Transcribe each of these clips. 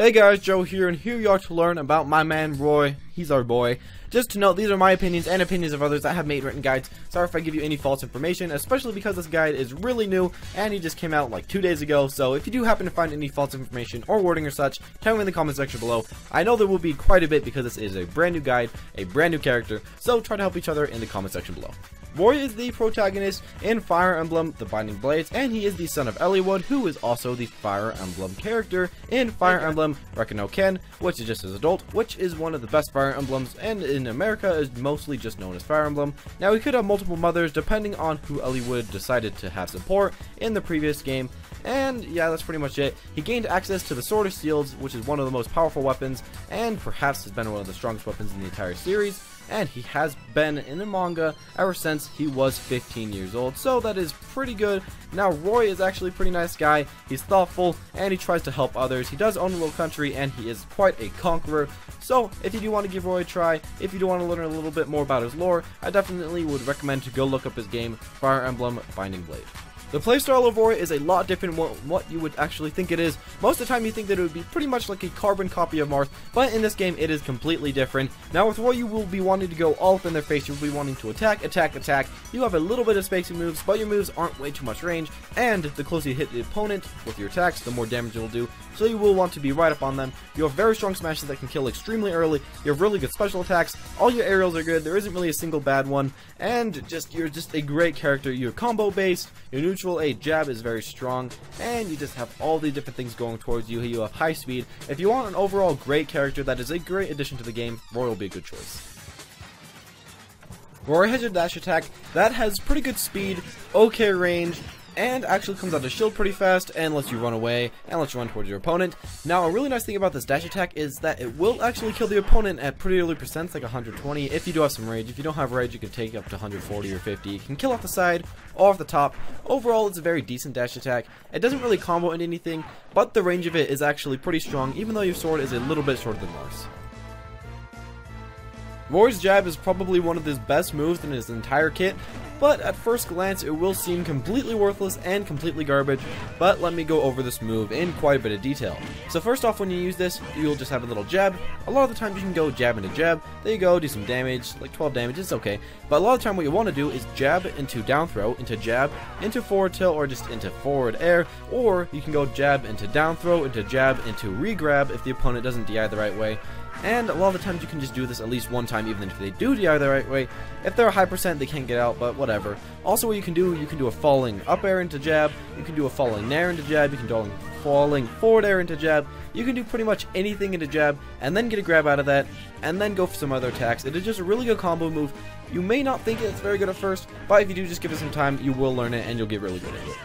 Hey guys, Joe here, and here you are to learn about my man Roy. He's our boy. Just to note, these are my opinions and opinions of others that have made written guides. Sorry if I give you any false information, especially because this guide is really new and he just came out like 2 days ago. So if you do happen to find any false information or wording or such, tell me in the comment section below. I know there will be quite a bit because this is a brand new guide, a brand new character, so try to help each other in the comment section below. Roy is the protagonist in Fire Emblem The Binding Blades, and he is the son of Eliwood, who is also the Fire Emblem character in Fire Emblem Reiko no Ken, which is just his adult, which is one of the best Fire Emblems, and in America is mostly just known as Fire Emblem. Now, he could have multiple mothers depending on who Eliwood decided to have support in the previous game. And yeah, that's pretty much it. He gained access to the Sword of Shields, which is one of the most powerful weapons, and perhaps has been one of the strongest weapons in the entire series. And he has been in the manga ever since he was 15 years old, so that is pretty good. Now, Roy is actually a pretty nice guy. He's thoughtful, and he tries to help others. He does own a little country, and he is quite a conqueror. So, if you do want to give Roy a try, if you do want to learn a little bit more about his lore, I definitely would recommend to go look up his game, Fire Emblem Binding Blade. The playstyle of Roy is a lot different than what you would actually think it is. Most of the time you think that it would be pretty much like a carbon copy of Marth, but in this game it is completely different. Now with Roy, you will be wanting to go all up in their face. You'll be wanting to attack, attack, attack. You have a little bit of spacing moves, but your moves aren't way too much range, and the closer you hit the opponent with your attacks, the more damage it will do. So you will want to be right up on them. You have very strong smashes that can kill extremely early. You have really good special attacks. All your aerials are good. There isn't really a single bad one, and you're just a great character. You're combo based. Your neutral A jab is very strong, and you just have all the different things going towards you. You have high speed. If you want an overall great character that is a great addition to the game, Roy will be a good choice. Roy has a dash attack that has pretty good speed, okay range, and actually comes out of shield pretty fast and lets you run away and lets you run towards your opponent. Now, a really nice thing about this dash attack is that it will actually kill the opponent at pretty early percents, like 120, if you do have some rage. If you don't have rage, you can take up to 140 or 50. You can kill off the side or off the top. Overall, it's a very decent dash attack. It doesn't really combo into anything, but the range of it is actually pretty strong, even though your sword is a little bit shorter than Mars. Roy's jab is probably one of his best moves in his entire kit, but at first glance it will seem completely worthless and completely garbage, but let me go over this move in quite a bit of detail. So first off, when you use this, you'll just have a little jab. A lot of the time you can go jab into jab, there you go, do some damage, like 12 damage, it's okay. But a lot of the time what you want to do is jab into down throw, into jab, into forward tilt, or just into forward air, or you can go jab into down throw, into jab, into re-grab if the opponent doesn't DI the right way. And a lot of the times you can just do this at least one time, even if they do DI the right way. If they're a high percent, they can't get out, but whatever. Also, what you can do a falling up air into jab, you can do a falling nair into jab, you can do a falling forward air into jab. You can do pretty much anything into jab, and then get a grab out of that, and then go for some other attacks. It is just a really good combo move. You may not think it's very good at first, but if you do just give it some time, you will learn it, and you'll get really good at it.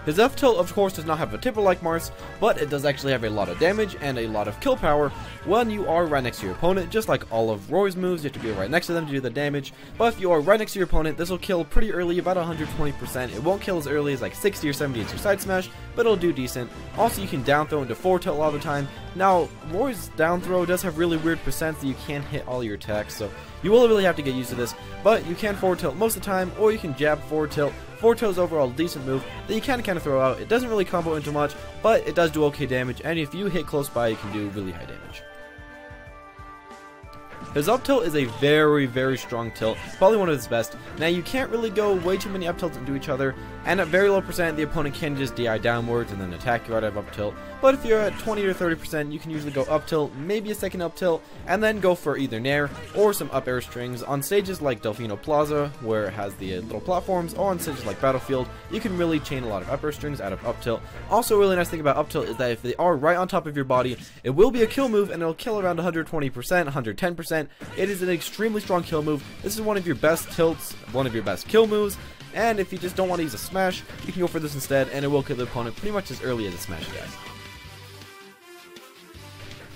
His F tilt, of course, does not have a tipper like Mars, but it does actually have a lot of damage and a lot of kill power when you are right next to your opponent. Just like all of Roy's moves, you have to be right next to them to do the damage, but if you are right next to your opponent, this will kill pretty early, about 120%. It won't kill as early as like 60 or 70 as your side smash, but it'll do decent. Also, you can down throw into forward tilt a lot of the time. Now, Roy's down throw does have really weird percents that you can't hit all your attacks, so you will really have to get used to this, but you can forward tilt most of the time, or you can jab forward tilt. Forward tilt is overall a decent move that you can kind of throw out. It doesn't really combo into much, but it does do okay damage, and if you hit close by, you can do really high damage. His up tilt is a very, very strong tilt, probably one of his best. Now, you can't really go way too many up tilts into each other, and at very low percent, the opponent can just DI downwards and then attack you out of up tilt. But if you're at 20 or 30%, you can usually go up tilt, maybe a second up tilt, and then go for either nair or some up air strings. On stages like Delfino Plaza, where it has the little platforms, or on stages like Battlefield, you can really chain a lot of up air strings out of up tilt. Also, a really nice thing about up tilt is that if they are right on top of your body, it will be a kill move, and it'll kill around 120%, 110%. It is an extremely strong kill move. This is one of your best tilts, one of your best kill moves, and if you just don't want to use a smash, you can go for this instead, and it will kill the opponent pretty much as early as a smash does.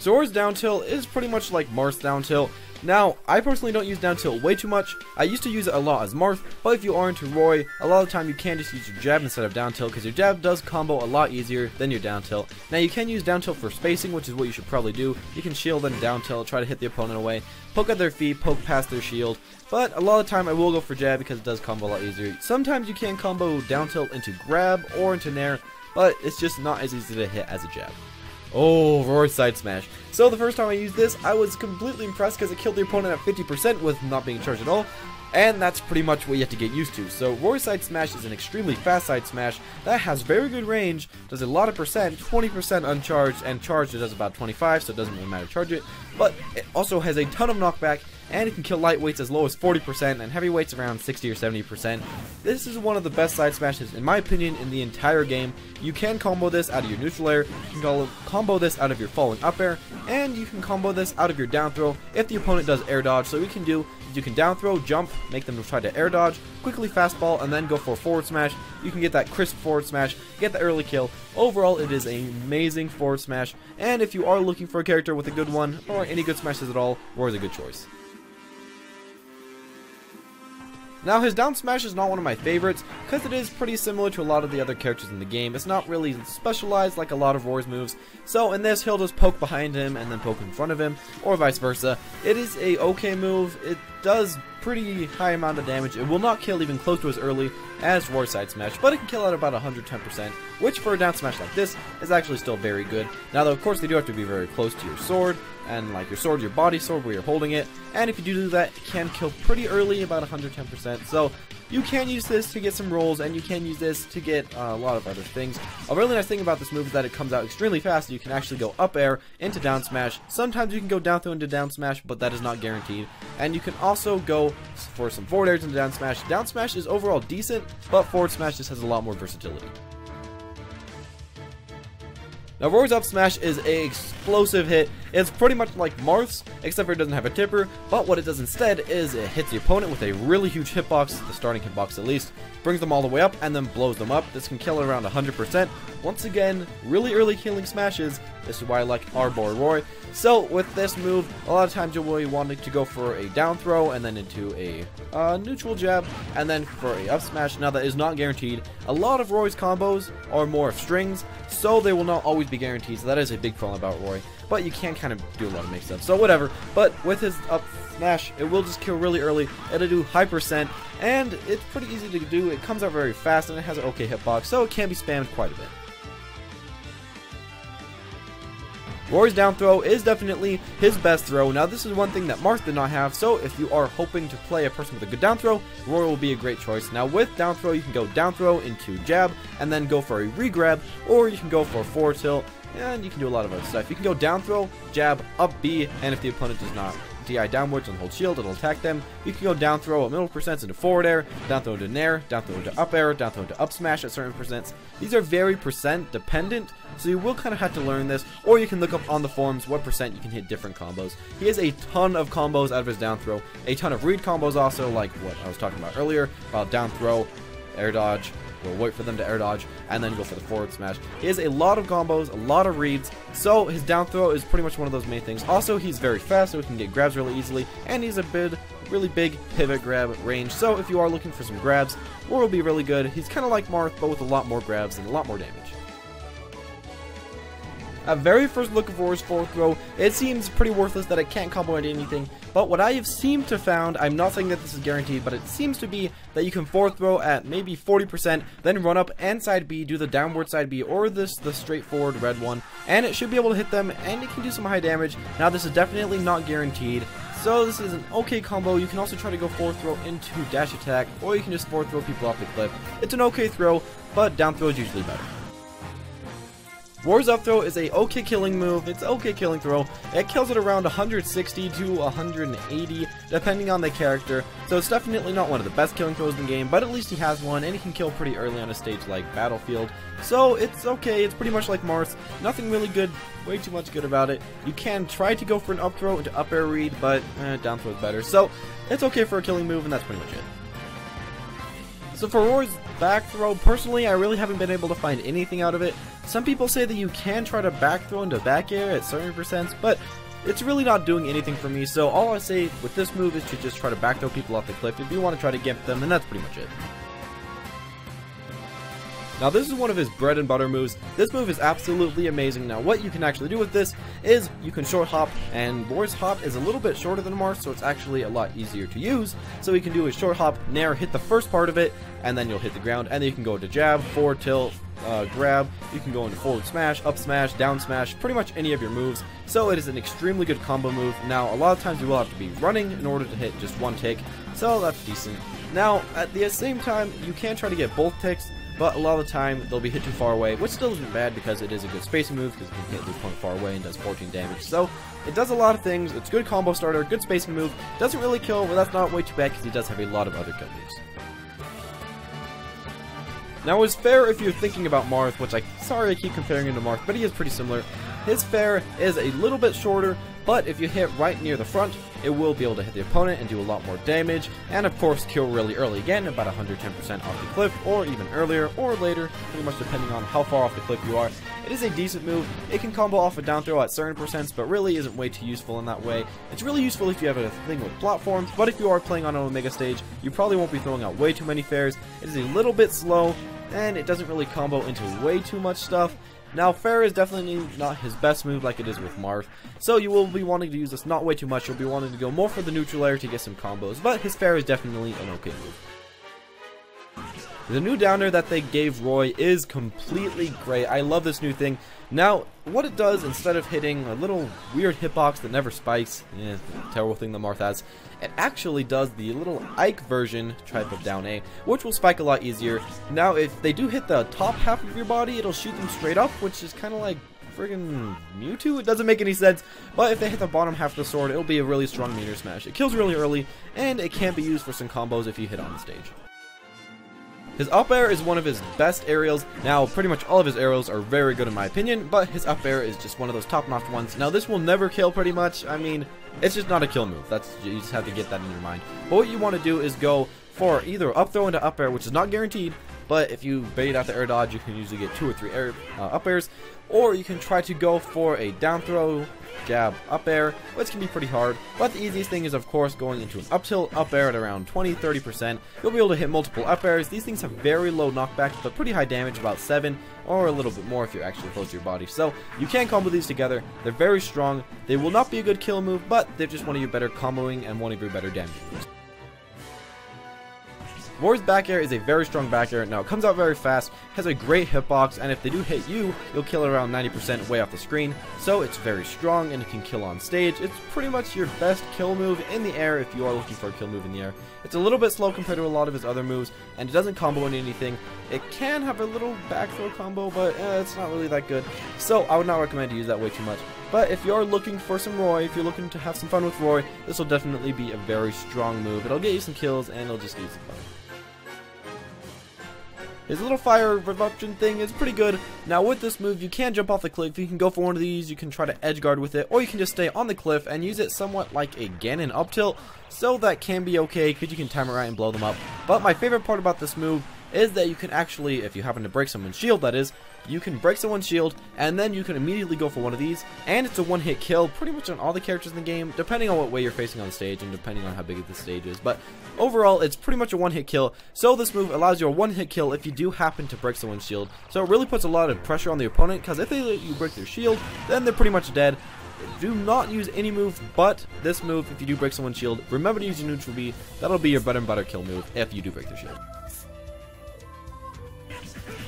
Zora's down tilt is pretty much like Marth's down tilt. Now, I personally don't use down tilt way too much. I used to use it a lot as Marth, but if you are into Roy, a lot of the time you can just use your jab instead of down tilt, because your jab does combo a lot easier than your down tilt. Now, you can use down tilt for spacing, which is what you should probably do. You can shield and down tilt, try to hit the opponent away, poke at their feet, poke past their shield, but a lot of the time I will go for jab because it does combo a lot easier. Sometimes you can combo down tilt into grab or into nair, but it's just not as easy to hit as a jab. Oh, Roy side smash. So the first time I used this, I was completely impressed because it killed the opponent at 50% with not being charged at all. And that's pretty much what you have to get used to. So Roy side smash is an extremely fast side smash that has very good range, does a lot of percent, 20% uncharged, and charged it does about 25, so it doesn't really matter to charge it. But it also has a ton of knockback, and it can kill lightweights as low as 40% and heavyweights around 60 or 70%. This is one of the best side smashes, in my opinion, in the entire game. You can combo this out of your neutral air, you can combo this out of your falling up air, and you can combo this out of your down throw if the opponent does air dodge. So what you can down throw, jump, make them try to air dodge, quickly fastball, and then go for a forward smash. You can get that crisp forward smash, get the early kill. Overall, it is an amazing forward smash, and if you are looking for a character with a good one, or any good smashes at all, Roy is a good choice. Now, his down smash is not one of my favorites, because it is pretty similar to a lot of the other characters in the game. It's not really specialized like a lot of Roy's moves, so in this, he'll just poke behind him and then poke in front of him, or vice versa. It is a okay move. It does pretty high amount of damage. It will not kill even close to as early as Roy side smash, but it can kill at about 110%, which for a down smash like this is actually still very good. Now, though, of course, they do have to be very close to your sword, and like your sword, your body sword where you're holding it, and if you do that, it can kill pretty early, about 110%, so you can use this to get some rolls, and you can use this to get a lot of other things. A really nice thing about this move is that it comes out extremely fast. You can actually go up air into down smash. Sometimes you can go down throw into down smash, but that is not guaranteed. And you can also go for some forward airs into down smash. Down smash is overall decent, but forward smash just has a lot more versatility. Now, Roy's up smash is an explosive hit. It's pretty much like Marth's, except for it doesn't have a tipper, but what it does instead is it hits the opponent with a really huge hitbox, the starting hitbox at least, brings them all the way up, and then blows them up. This can kill it around 100%. Once again, really early killing smashes. This is why I like our boy Roy. So, with this move, a lot of times you'll really want to go for a down throw, and then into a neutral jab, and then for a up smash. Now, that is not guaranteed. A lot of Roy's combos are more of strings, so they will not always be guaranteed, so that is a big problem about Roy. But you can kind of do a lot of mix-up, so whatever. But with his up smash, it will just kill really early. It'll do high percent, and it's pretty easy to do. It comes out very fast, and it has an okay hitbox, so it can be spammed quite a bit. Roy's down throw is definitely his best throw. Now, this is one thing that Marth did not have, so if you are hoping to play a person with a good down throw, Roy will be a great choice. Now, with down throw, you can go down throw into jab, and then go for a re-grab, or you can go for a forward tilt, and you can do a lot of other stuff. You can go down throw, jab, up B, and if the opponent does not DI downwards and hold shield, it'll attack them. You can go down throw at middle percents into forward air, down throw into nair, down throw into up air, down throw into up smash at certain percents. These are very percent dependent, so you will kind of have to learn this, or you can look up on the forums what percent you can hit different combos. He has a ton of combos out of his down throw, a ton of read combos also, like what I was talking about earlier, about down throw, air dodge, we'll wait for them to air dodge, and then go for the forward smash. He has a lot of combos, a lot of reads, so his down throw is pretty much one of those main things. Also, he's very fast, so he can get grabs really easily, and he's a really big pivot grab range, so if you are looking for some grabs, Roy will be really good. He's kind of like Marth, but with a lot more grabs and a lot more damage. At very first look of Roy's forward throw, it seems pretty worthless that it can't combo into anything, but what I have seemed to found, I'm not saying that this is guaranteed, but it seems to be that you can forward throw at maybe 40%, then run up and side B, do the downward side B, or the straightforward red one, and it should be able to hit them, and it can do some high damage. Now, this is definitely not guaranteed, so this is an okay combo. You can also try to go forward throw into dash attack, or you can just forward throw people off the cliff. It's an okay throw, but down throw is usually better. Roy's up throw is a okay killing move. It's okay killing throw. It kills it around 160 to 180 depending on the character, so it's definitely not one of the best killing throws in the game, but at least he has one, and he can kill pretty early on a stage like Battlefield, so it's okay. It's pretty much like Marth. Nothing really good, way too much good about it. You can try to go for an up throw into up air read, but down throw is better, so it's okay for a killing move, and that's pretty much it. So for Roy's back throw, personally, I really haven't been able to find anything out of it. Some people say that you can try to back throw into back air at certain percents, but it's really not doing anything for me, so all I say with this move is to just try to back throw people off the cliff. If you want to try to gimp them, then that's pretty much it. Now this is one of his bread and butter moves. This move is absolutely amazing. Now what you can actually do with this is you can short hop, and Roy's hop is a little bit shorter than Marth, so it's actually a lot easier to use. So you can do a short hop, nair, hit the first part of it, and then you'll hit the ground, and then you can go to jab, forward tilt, grab, you can go into forward smash, up smash, down smash, pretty much any of your moves. So it is an extremely good combo move. Now a lot of times you will have to be running in order to hit just one tick, so that's decent. Now at the same time you can try to get both ticks, but a lot of the time they'll be hit too far away, which still isn't bad because it is a good spacing move because you can hit the opponent far away and does 14 damage. So it does a lot of things. It's a good combo starter, good spacing move, doesn't really kill, but that's not way too bad because he does have a lot of other kill moves. Now his fair, if you're thinking about Marth, which sorry I keep comparing him to Marth, but he is pretty similar. His fair is a little bit shorter, but if you hit right near the front, it will be able to hit the opponent and do a lot more damage, and of course kill really early again, about 110% off the cliff, or even earlier or later, pretty much depending on how far off the cliff you are. It is a decent move. It can combo off a down throw at certain percents, but really isn't way too useful in that way. It's really useful if you have a thing with platforms, but if you are playing on an Omega stage, you probably won't be throwing out way too many fairs. It is a little bit slow, and it doesn't really combo into way too much stuff. Now, fair is definitely not his best move like it is with Marth, so you will be wanting to use this not way too much. You'll be wanting to go more for the neutral air to get some combos, but his fair is definitely an okay move. The new downer that they gave Roy is completely great. I love this new thing. Now, what it does, instead of hitting a little weird hitbox that never spikes, terrible thing that Marth has, it actually does the little Ike version type of down A, which will spike a lot easier. Now, if they do hit the top half of your body, it'll shoot them straight up, which is kind of like friggin' Mewtwo? It doesn't make any sense, but if they hit the bottom half of the sword, it'll be a really strong meter smash. It kills really early, and it can be used for some combos if you hit on the stage. His up air is one of his best aerials. Now, pretty much all of his aerials are very good in my opinion, but his up air is just one of those top-notch ones. Now, this will never kill pretty much. I mean, it's just not a kill move. You just have to get that in your mind. But what you want to do is go for either up throw into up air, which is not guaranteed, but if you bait out the air dodge, you can usually get 2 or 3 up airs, or you can try to go for a down throw, jab, up air, which can be pretty hard, but the easiest thing is of course going into an up tilt, up air at around 20-30%. You'll be able to hit multiple up airs. These things have very low knockback, but pretty high damage, about 7 or a little bit more if you're actually close to your body. So you can combo these together. They're very strong. They will not be a good kill move, but they're just one of your better comboing and one of your better damage moves. Roy's back air is a very strong back air. Now, it comes out very fast, has a great hitbox, and if they do hit you, you'll kill it around 90% way off the screen. So it's very strong, and it can kill on stage. It's pretty much your best kill move in the air if you are looking for a kill move in the air. It's a little bit slow compared to a lot of his other moves, and it doesn't combo into anything. It can have a little back throw combo, but it's not really that good. So I would not recommend to use that way too much. But if you're looking for some Roy, if you're looking to have some fun with Roy, this will definitely be a very strong move. It'll get you some kills, and it'll just get you some fun. His little fire eruption thing is pretty good. Now with this move, you can jump off the cliff. You can go for one of these, you can try to edge guard with it, or you can just stay on the cliff and use it somewhat like a Ganon up tilt. So that can be okay, because you can time it right and blow them up. But my favorite part about this move is that you can actually, if you happen to break someone's shield that is, you can break someone's shield, and then you can immediately go for one of these, and it's a one-hit kill pretty much on all the characters in the game, depending on what way you're facing on the stage, and depending on how big the stage is. But overall, it's pretty much a one-hit kill, so this move allows you a one-hit kill if you do happen to break someone's shield. So it really puts a lot of pressure on the opponent, because if they let you break their shield, then they're pretty much dead. Do not use any move but this move if you do break someone's shield. Remember to use your neutral B. That'll be your bread and butter kill move if you do break their shield.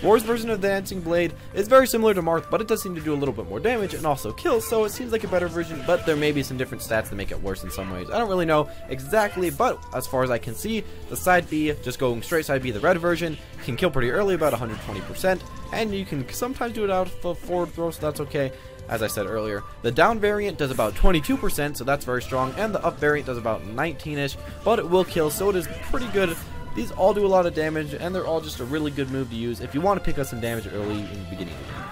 Roy's version of the Dancing Blade is very similar to Marth, but it does seem to do a little bit more damage and also kills, so it seems like a better version, but there may be some different stats that make it worse in some ways. I don't really know exactly, but as far as I can see, the side B, just going straight side B, the red version, can kill pretty early, about 120%, and you can sometimes do it out of forward throw, so that's okay. As I said earlier, the down variant does about 22%, so that's very strong, and the up variant does about 19-ish, but it will kill, so it is pretty good. These all do a lot of damage, and they're all just a really good move to use if you want to pick up some damage early in the beginning of the game.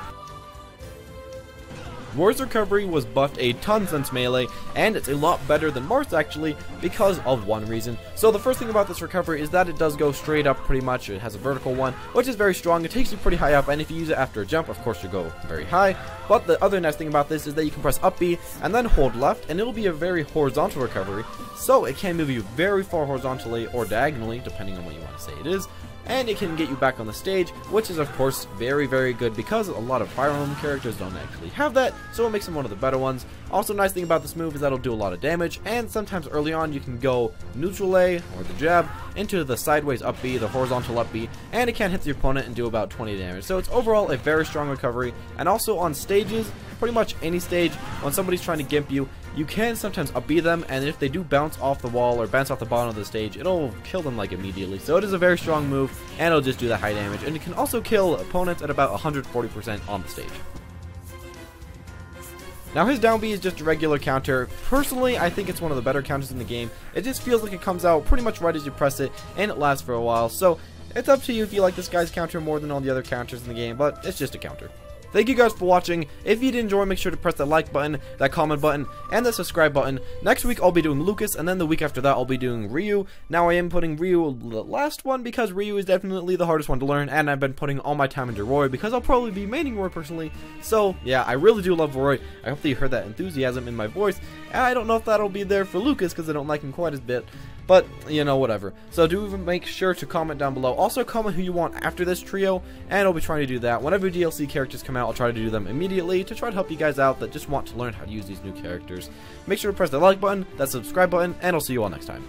Roy's recovery was buffed a ton since Melee, and it's a lot better than Marth's actually, because of one reason. So the first thing about this recovery is that it does go straight up pretty much. It has a vertical one, which is very strong. It takes you pretty high up, and if you use it after a jump, of course you'll go very high. But the other nice thing about this is that you can press up B and then hold left, and it'll be a very horizontal recovery. So it can move you very far horizontally or diagonally, depending on what you want to say it is. and it can get you back on the stage, which is of course very, very good because a lot of Fire Emblem characters don't actually have that, so it makes them one of the better ones. Also, nice thing about this move is that it'll do a lot of damage, and sometimes early on you can go neutral A, or the jab, into the sideways up B, the horizontal up B, and it can hit the opponent and do about 20 damage. So it's overall a very strong recovery, and also on stages, pretty much any stage, when somebody's trying to gimp you, you can sometimes up B them, and if they do bounce off the wall or bounce off the bottom of the stage, it'll kill them like immediately. So it is a very strong move, and it'll just do that high damage, and it can also kill opponents at about 140% on the stage. Now his down B is just a regular counter. Personally, I think it's one of the better counters in the game. It just feels like it comes out pretty much right as you press it, and it lasts for a while. So it's up to you if you like this guy's counter more than all the other counters in the game, but it's just a counter. Thank you guys for watching. If you did enjoy, make sure to press that like button, that comment button, and the subscribe button. Next week I'll be doing Lucas, and then the week after that I'll be doing Ryu. Now I am putting Ryu the last one because Ryu is definitely the hardest one to learn, and I've been putting all my time into Roy because I'll probably be maining Roy personally. So yeah, I really do love Roy. I hope that you heard that enthusiasm in my voice. And I don't know if that'll be there for Lucas because I don't like him quite as bit. But, you know, whatever. So do make sure to comment down below. Also comment who you want after this trio, and I'll be trying to do that. Whenever DLC characters come out, I'll try to do them immediately to try to help you guys out that just want to learn how to use these new characters. Make sure to press that like button, that subscribe button, and I'll see you all next time.